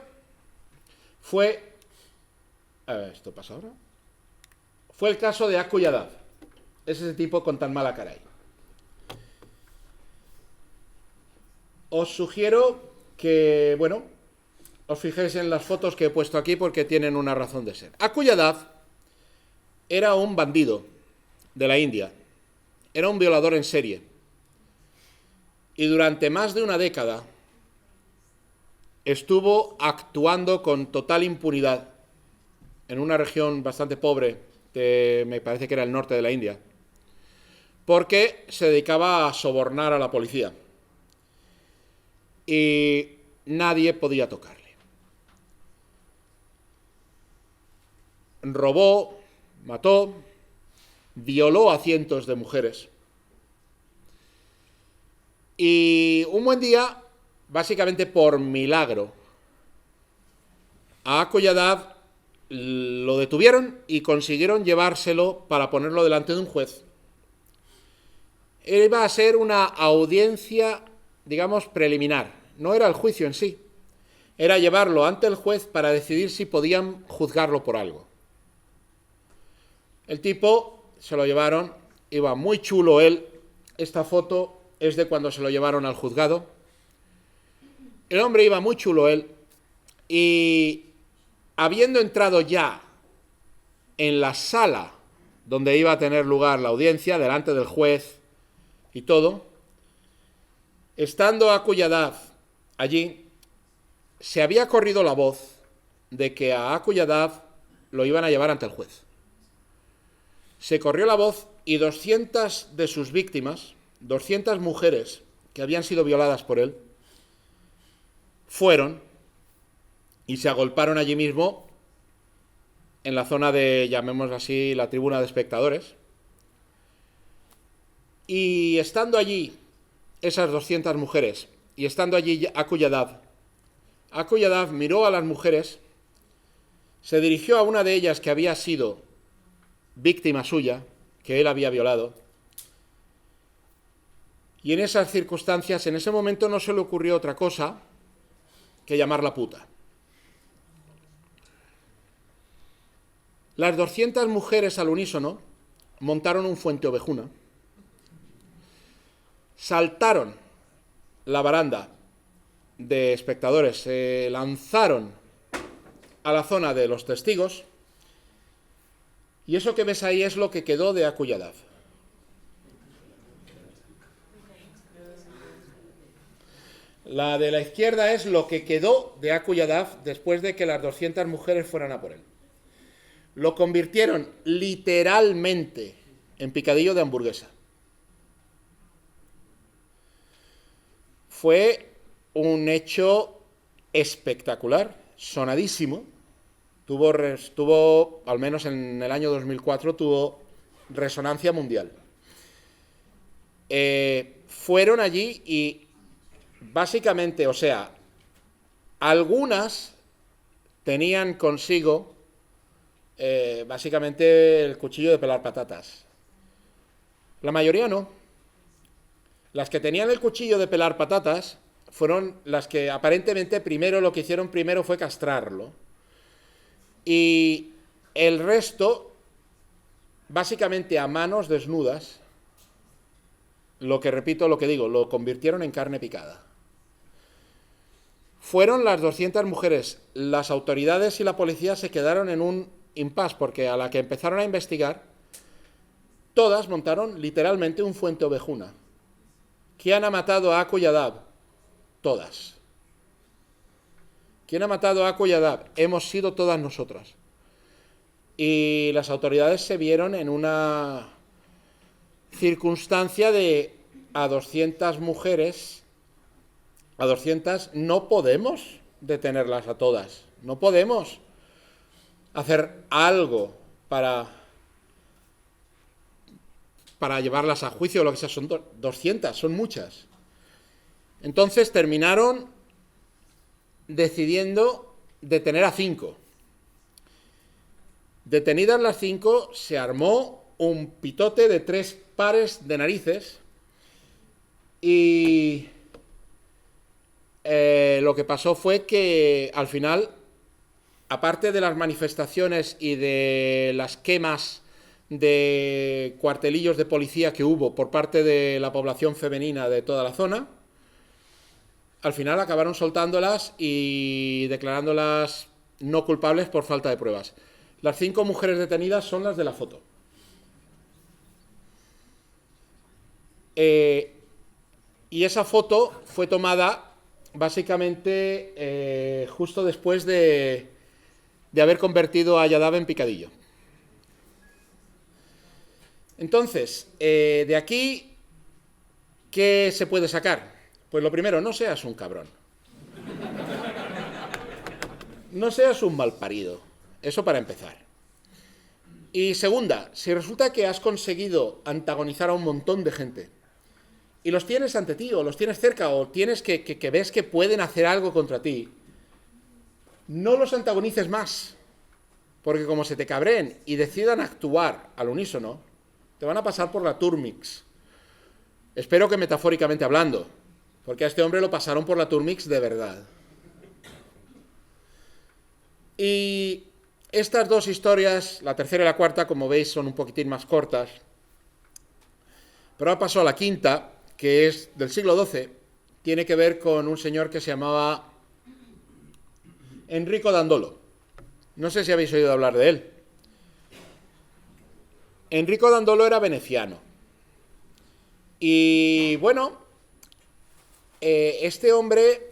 Speaker 1: ¿Esto pasa ahora? Fue el caso de Aku Yadav. Es ese tipo con tan mala cara ahí. Os sugiero que, bueno, os fijéis en las fotos que he puesto aquí porque tienen una razón de ser. Aku Yadav era un bandido de la India. Era un violador en serie. Y durante más de una década estuvo actuando con total impunidad en una región bastante pobre, me parece que era el norte de la India, porque se dedicaba a sobornar a la policía y nadie podía tocarle. Robó, mató, violó a cientos de mujeres y un buen día, básicamente por milagro, a Aku Yadav lo detuvieron y consiguieron llevárselo para ponerlo delante de un juez. Iba a ser una audiencia, digamos, preliminar. No era el juicio en sí. Era llevarlo ante el juez para decidir si podían juzgarlo por algo. El tipo se lo llevaron, iba muy chulo él. Esta foto es de cuando se lo llevaron al juzgado. El hombre iba muy chulo él y habiendo entrado ya en la sala donde iba a tener lugar la audiencia, delante del juez y todo, estando Aku Yadav allí, se había corrido la voz de que a Aku Yadav lo iban a llevar ante el juez. Se corrió la voz y 200 de sus víctimas, 200 mujeres que habían sido violadas por él, fueron y se agolparon allí mismo, en la zona de, llamémoslo así, la tribuna de espectadores. Y estando allí esas 200 mujeres, y estando allí Aku Yadav miró a las mujeres, se dirigió a una de ellas que había sido víctima suya, que él había violado, y en esas circunstancias, en ese momento no se le ocurrió otra cosa que llamarla puta. Las 200 mujeres al unísono montaron un fuente ovejuna, saltaron la baranda de espectadores, se lanzaron a la zona de los testigos, y eso que ves ahí es lo que quedó de Aku Yadav. La de la izquierda es lo que quedó de Aku Yadav después de que las 200 mujeres fueran a por él. Lo convirtieron literalmente en picadillo de hamburguesa. Fue un hecho espectacular, sonadísimo. Tuvo, al menos en el año 2004, tuvo resonancia mundial. Fueron allí y básicamente, o sea, algunas tenían consigo básicamente el cuchillo de pelar patatas. La mayoría no. Las que tenían el cuchillo de pelar patatas fueron las que aparentemente lo que hicieron primero fue castrarlo. Y el resto, básicamente a manos desnudas, lo que repito, lo que digo, lo convirtieron en carne picada. Fueron las 200 mujeres. Las autoridades y la policía se quedaron en un impasse porque a la que empezaron a investigar, todas montaron literalmente un fuente ovejuna. ¿Quién ha matado a Aku y Adab? Todas. ¿Quién ha matado a Aku y Adab? Hemos sido todas nosotras. Y las autoridades se vieron en una circunstancia de a 200 mujeres, a 200 no podemos detenerlas a todas. No podemos hacer algo para llevarlas a juicio o lo que sea. Son 200, son muchas. Entonces terminaron decidiendo detener a 5. Detenidas las 5, se armó un pitote de 3 pares de narices y lo que pasó fue que al final, aparte de las manifestaciones y de las quemas de cuartelillos de policía que hubo por parte de la población femenina de toda la zona, al final acabaron soltándolas y declarándolas no culpables por falta de pruebas. Las 5 mujeres detenidas son las de la foto. Y esa foto fue tomada básicamente justo después de haber convertido a Yadab en picadillo. Entonces, de aquí, ¿qué se puede sacar? Pues lo primero, no seas un cabrón. No seas un malparido. Eso para empezar. Y segunda, si resulta que has conseguido antagonizar a un montón de gente y los tienes ante ti, o los tienes cerca, o tienes que ves que pueden hacer algo contra ti, no los antagonices más. Porque como se te cabreen y decidan actuar al unísono, te van a pasar por la Turmix. Espero que metafóricamente hablando, porque a este hombre lo pasaron por la Turmix de verdad. Y estas dos historias, la tercera y la cuarta, como veis, son un poquitín más cortas. Pero ahora paso a la quinta, que es del siglo XII. Tiene que ver con un señor que se llamaba Enrico Dandolo. No sé si habéis oído hablar de él. Enrico Dandolo era veneciano. Y bueno, este hombre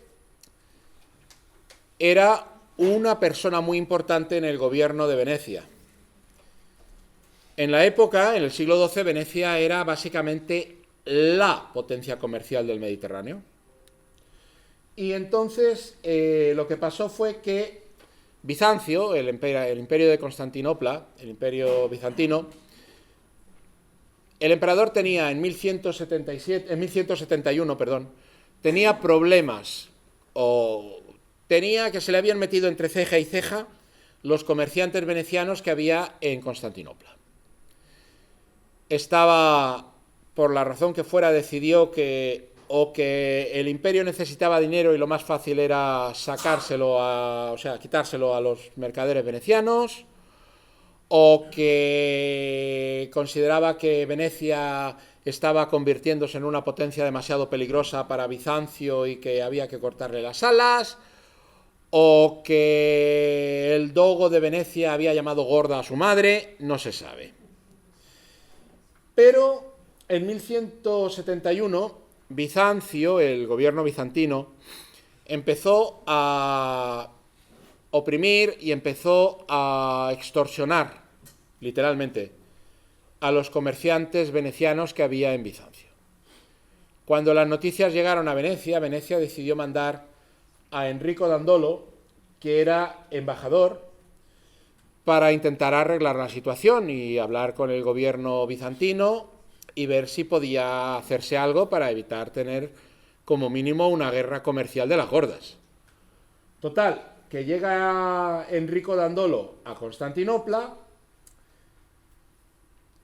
Speaker 1: era una persona muy importante en el gobierno de Venecia. En la época, en el siglo XII, Venecia era básicamente la potencia comercial del Mediterráneo. Y entonces lo que pasó fue que Bizancio, el imperio de Constantinopla, el imperio bizantino, el emperador tenía en 1171, tenía problemas tenía que se le habían metido entre ceja y ceja los comerciantes venecianos que había en Constantinopla. Estaba, por la razón que fuera, decidió que el imperio necesitaba dinero y lo más fácil era quitárselo a los mercaderes venecianos, o que consideraba que Venecia estaba convirtiéndose en una potencia demasiado peligrosa para Bizancio y que había que cortarle las alas, o que el dogo de Venecia había llamado gorda a su madre, no se sabe. Pero en 1171, Bizancio, el gobierno bizantino, empezó a oprimir y empezó a extorsionar, literalmente, a los comerciantes venecianos que había en Bizancio. Cuando las noticias llegaron a Venecia, Venecia decidió mandar a Enrico Dandolo, que era embajador, para intentar arreglar la situación y hablar con el gobierno bizantino y ver si podía hacerse algo para evitar tener como mínimo una guerra comercial de las gordas. Total, que llega Enrico Dandolo a Constantinopla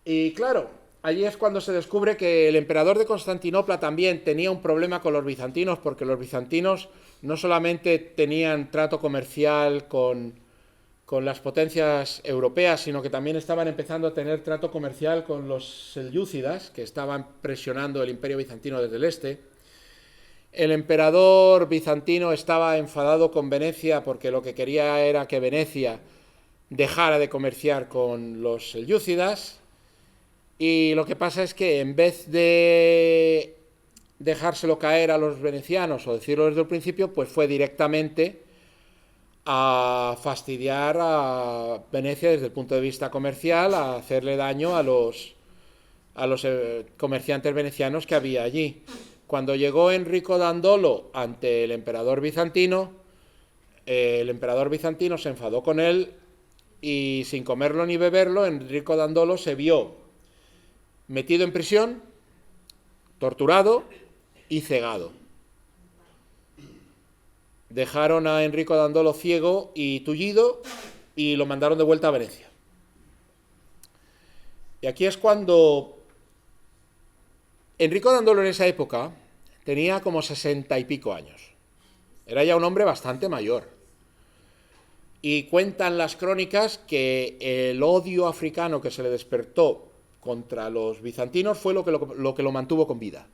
Speaker 1: y claro, allí es cuando se descubre que el emperador de Constantinopla también tenía un problema con los bizantinos, porque los bizantinos no solamente tenían trato comercial con las potencias europeas, sino que también estaban empezando a tener trato comercial con los selyúcidas, que estaban presionando el imperio bizantino desde el este. El emperador bizantino estaba enfadado con Venecia porque lo que quería era que Venecia dejara de comerciar con los selyúcidas, y lo que pasa es que en vez de dejárselo caer a los venecianos o decirlo desde el principio, pues fue directamente a fastidiar a Venecia desde el punto de vista comercial, a hacerle daño a los comerciantes venecianos que había allí. Cuando llegó Enrico Dandolo ante el emperador bizantino se enfadó con él y, sin comerlo ni beberlo, Enrico Dandolo se vio metido en prisión, torturado y cegado. Dejaron a Enrico Dandolo ciego y tullido y lo mandaron de vuelta a Venecia. Y aquí es cuando Enrico Dandolo, en esa época, tenía como 60 y pico años. Era ya un hombre bastante mayor. Y cuentan las crónicas que el odio africano que se le despertó contra los bizantinos fue lo que lo mantuvo con vida.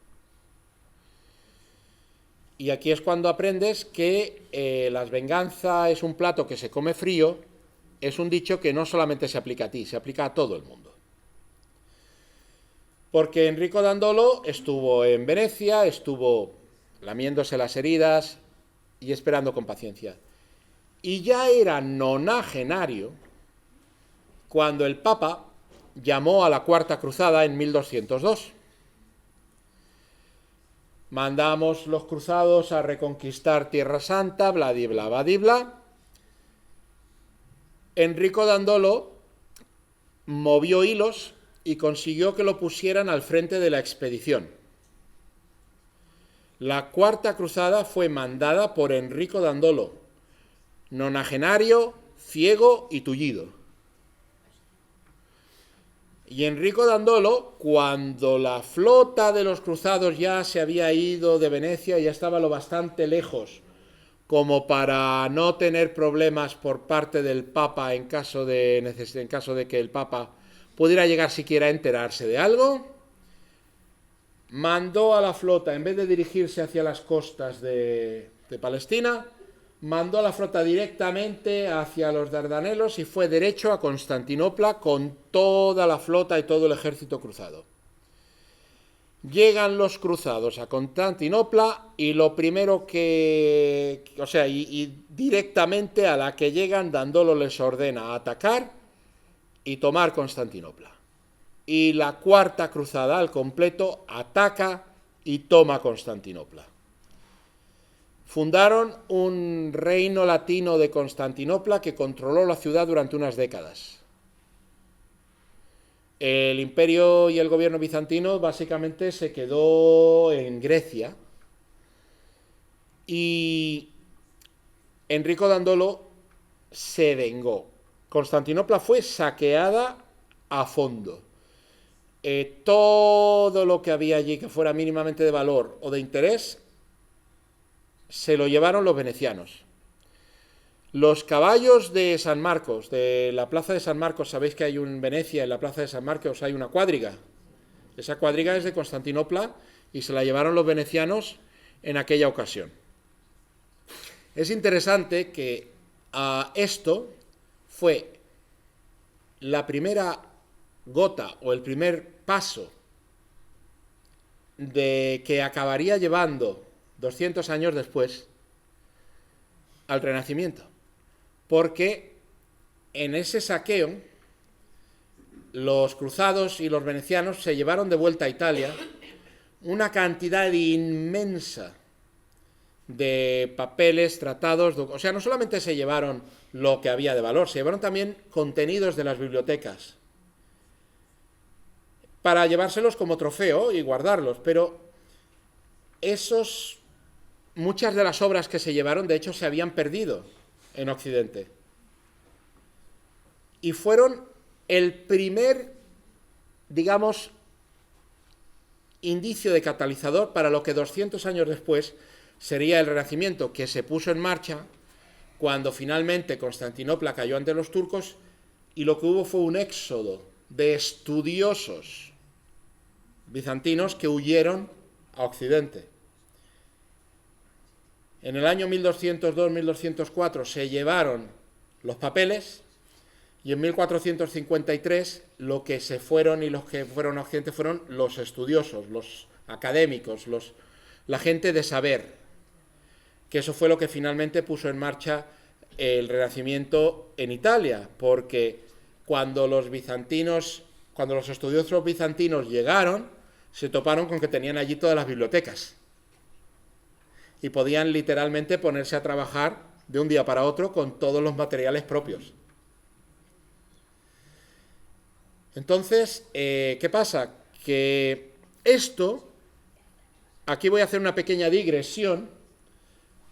Speaker 1: Y aquí es cuando aprendes que la venganza es un plato que se come frío. Es un dicho que no solamente se aplica a ti, se aplica a todo el mundo. Porque Enrico Dandolo estuvo en Venecia, estuvo lamiéndose las heridas y esperando con paciencia. Y ya era nonagenario cuando el Papa llamó a la Cuarta Cruzada en 1202. Mandamos los cruzados a reconquistar Tierra Santa, bladibla, bladibla. Enrico Dandolo movió hilos y consiguió que lo pusieran al frente de la expedición. La Cuarta Cruzada fue mandada por Enrico Dandolo, nonagenario, ciego y tullido. Y Enrico Dandolo, cuando la flota de los cruzados ya se había ido de Venecia, ya estaba lo bastante lejos como para no tener problemas por parte del Papa en caso de que el Papa pudiera llegar siquiera a enterarse de algo, mandó a la flota, en vez de dirigirse hacia las costas de Palestina, mandó a la flota directamente hacia los Dardanelos y fue derecho a Constantinopla con toda la flota y todo el ejército cruzado. Llegan los cruzados a Constantinopla y lo primero y directamente a la que llegan, Dandolo les ordena atacar y tomar Constantinopla. Y la Cuarta Cruzada al completo ataca y toma Constantinopla. Fundaron un reino latino de Constantinopla que controló la ciudad durante unas décadas. El imperio y el gobierno bizantino básicamente se quedó en Grecia y Enrico Dandolo se vengó. Constantinopla fue saqueada a fondo. Todo lo que había allí que fuera mínimamente de valor o de interés se lo llevaron los venecianos. Los caballos de San Marcos, de la plaza de San Marcos, sabéis que hay en Venecia, en la plaza de San Marcos hay una cuadriga. Esa cuadriga es de Constantinopla y se la llevaron los venecianos en aquella ocasión. Es interesante que esto fue la primera gota o el primer paso de que acabaría llevando 200 años después al Renacimiento, porque en ese saqueo los cruzados y los venecianos se llevaron de vuelta a Italia una cantidad inmensa de papeles, tratados, o sea, no solamente se llevaron lo que había de valor, se llevaron también contenidos de las bibliotecas para llevárselos como trofeo y guardarlos, pero muchas de las obras que se llevaron, de hecho, se habían perdido en Occidente. Y fueron el primer, digamos, indicio de catalizador para lo que 200 años después sería el Renacimiento, que se puso en marcha cuando finalmente Constantinopla cayó ante los turcos y lo que hubo fue un éxodo de estudiosos bizantinos que huyeron a Occidente. En el año 1202-1204 se llevaron los papeles y en 1453 lo que se fueron y los que fueron a Occidente fueron los estudiosos, los académicos, la gente de saber, que eso fue lo que finalmente puso en marcha el Renacimiento en Italia, porque cuando los estudiosos bizantinos llegaron, se toparon con que tenían allí todas las bibliotecas y podían literalmente ponerse a trabajar de un día para otro con todos los materiales propios. Entonces, ¿qué pasa? Que esto, aquí voy a hacer una pequeña digresión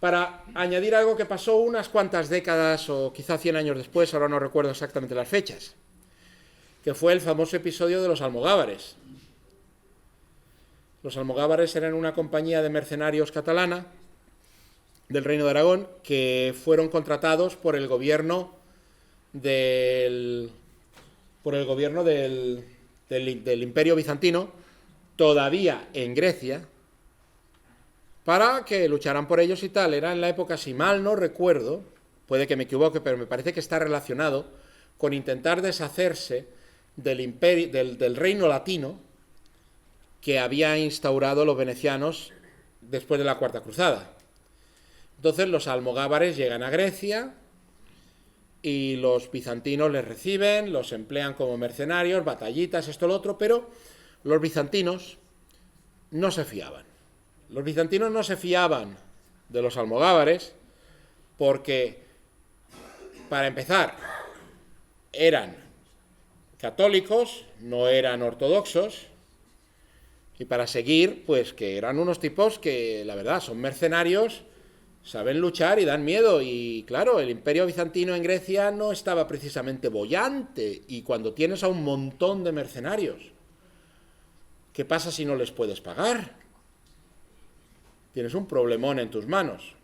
Speaker 1: para añadir algo que pasó unas cuantas décadas o quizá 100 años después, ahora no recuerdo exactamente las fechas, que fue el famoso episodio de los almogávares. Los almogávares eran una compañía de mercenarios catalana del Reino de Aragón que fueron contratados por el gobierno del Imperio Bizantino, todavía en Grecia, para que lucharan por ellos y tal. Era en la época, si mal no recuerdo, puede que me equivoque, pero me parece que está relacionado con intentar deshacerse del reino latino que había instaurado los venecianos después de la Cuarta Cruzada. Entonces los almogávares llegan a Grecia y los bizantinos les reciben, los emplean como mercenarios, batallitas, esto, lo otro, pero los bizantinos no se fiaban. Los bizantinos no se fiaban de los almogávares porque, para empezar, eran católicos, no eran ortodoxos, y para seguir, pues que eran unos tipos que, la verdad, son mercenarios, saben luchar y dan miedo. Y claro, el Imperio Bizantino en Grecia no estaba precisamente boyante, y cuando tienes a un montón de mercenarios, ¿qué pasa si no les puedes pagar? Tienes un problemón en tus manos.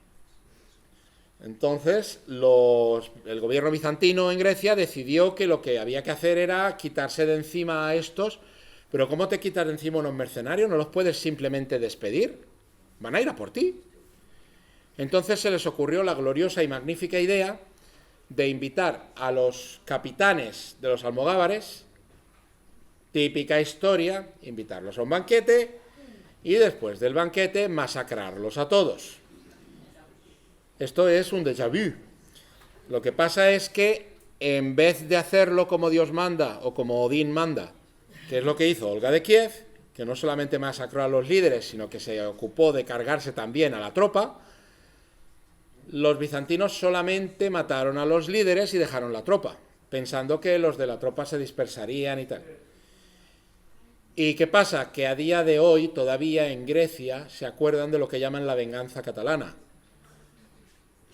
Speaker 1: Entonces, el gobierno bizantino en Grecia decidió que lo que había que hacer era quitarse de encima a estos. Pero ¿cómo te quitas de encima unos mercenarios? No los puedes simplemente despedir. Van a ir a por ti. Entonces se les ocurrió la gloriosa y magnífica idea de invitar a los capitanes de los almogávares, típica historia, invitarlos a un banquete y después del banquete masacrarlos a todos. Esto es un déjà vu. Lo que pasa es que en vez de hacerlo como Dios manda o como Odín manda, que es lo que hizo Olga de Kiev, que no solamente masacró a los líderes, sino que se ocupó de cargarse también a la tropa, los bizantinos solamente mataron a los líderes y dejaron la tropa, pensando que los de la tropa se dispersarían y tal. ¿Y qué pasa? Que a día de hoy, todavía en Grecia, se acuerdan de lo que llaman la venganza catalana.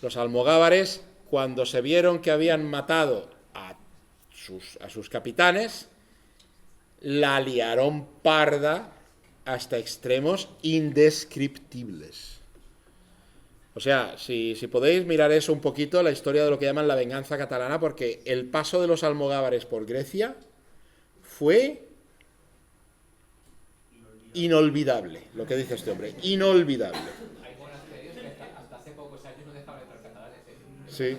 Speaker 1: Los almogávares, cuando se vieron que habían matado a sus capitanes, la liaron parda hasta extremos indescriptibles. O sea, si podéis mirar eso un poquito, la historia de lo que llaman la venganza catalana, porque el paso de los almogávares por Grecia fue inolvidable, lo que dice este hombre, inolvidable.
Speaker 2: Hay monasterios que hasta hace pocos años no dejaban entrar catalanes, ¿eh?
Speaker 1: Sí.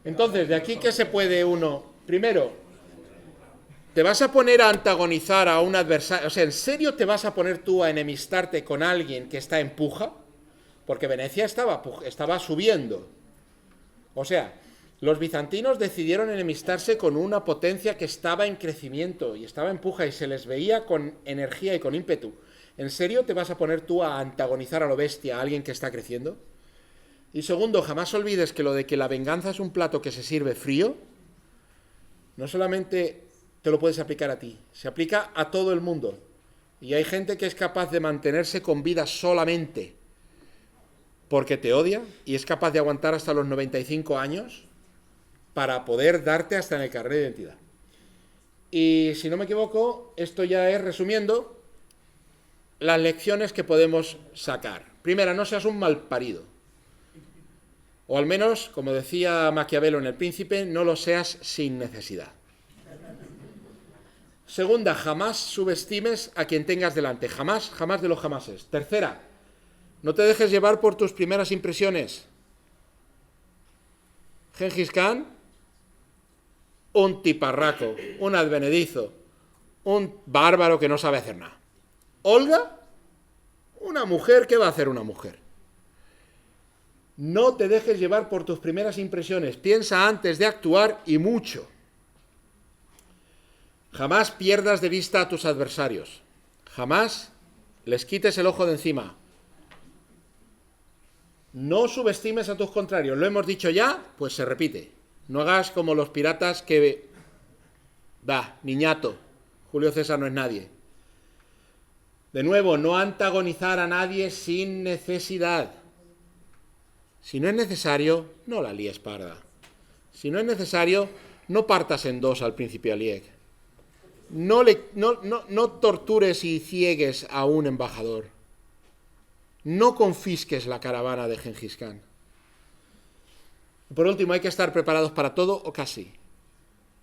Speaker 1: Entonces, de aquí que se puede uno, primero, te vas a poner a antagonizar a un adversario, o sea, ¿en serio te vas a poner tú a enemistarte con alguien que está en puja? Porque Venecia estaba subiendo. O sea, los bizantinos decidieron enemistarse con una potencia que estaba en crecimiento y estaba en puja y se les veía con energía y con ímpetu. ¿En serio te vas a poner tú a antagonizar a lo bestia a alguien que está creciendo? Y segundo, jamás olvides que lo de que la venganza es un plato que se sirve frío, no solamente te lo puedes aplicar a ti, se aplica a todo el mundo. Y hay gente que es capaz de mantenerse con vida solamente porque te odia y es capaz de aguantar hasta los 95 años para poder darte hasta en el carnet de identidad. Y si no me equivoco, esto ya es, resumiendo, las lecciones que podemos sacar. Primera, no seas un malparido. O al menos, como decía Maquiavelo en El Príncipe, no lo seas sin necesidad. Segunda, jamás subestimes a quien tengas delante. Jamás, jamás de los jamases. Tercera, no te dejes llevar por tus primeras impresiones. Gengis Khan, un tiparraco, un advenedizo, un bárbaro que no sabe hacer nada. Olga, una mujer, ¿qué va a hacer una mujer? No te dejes llevar por tus primeras impresiones. Piensa antes de actuar y mucho. Jamás pierdas de vista a tus adversarios. Jamás les quites el ojo de encima. No subestimes a tus contrarios. Lo hemos dicho ya, pues se repite. No hagas como los piratas que... niñato. Julio César no es nadie. De nuevo, no antagonizar a nadie sin necesidad. Si no es necesario, no la líes parda. Si no es necesario, no partas en dos al príncipe Alieg. No tortures y ciegues a un embajador. No confisques la caravana de Gengis Khan. Por último, hay que estar preparados para todo o casi.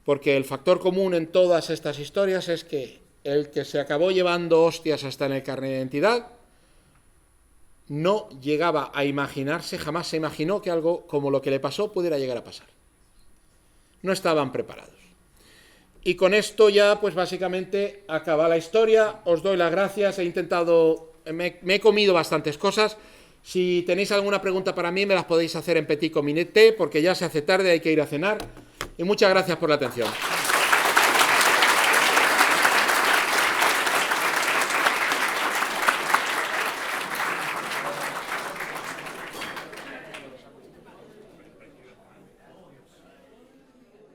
Speaker 1: Porque el factor común en todas estas historias es que el que se acabó llevando hostias hasta en el carnet de identidad no llegaba a imaginarse, jamás se imaginó que algo como lo que le pasó pudiera llegar a pasar. No estaban preparados. Y con esto ya, pues básicamente acaba la historia. Os doy las gracias. Me he comido bastantes cosas. Si tenéis alguna pregunta para mí, me las podéis hacer en Petit Comité, porque ya se hace tarde, hay que ir a cenar. Y muchas gracias por la atención.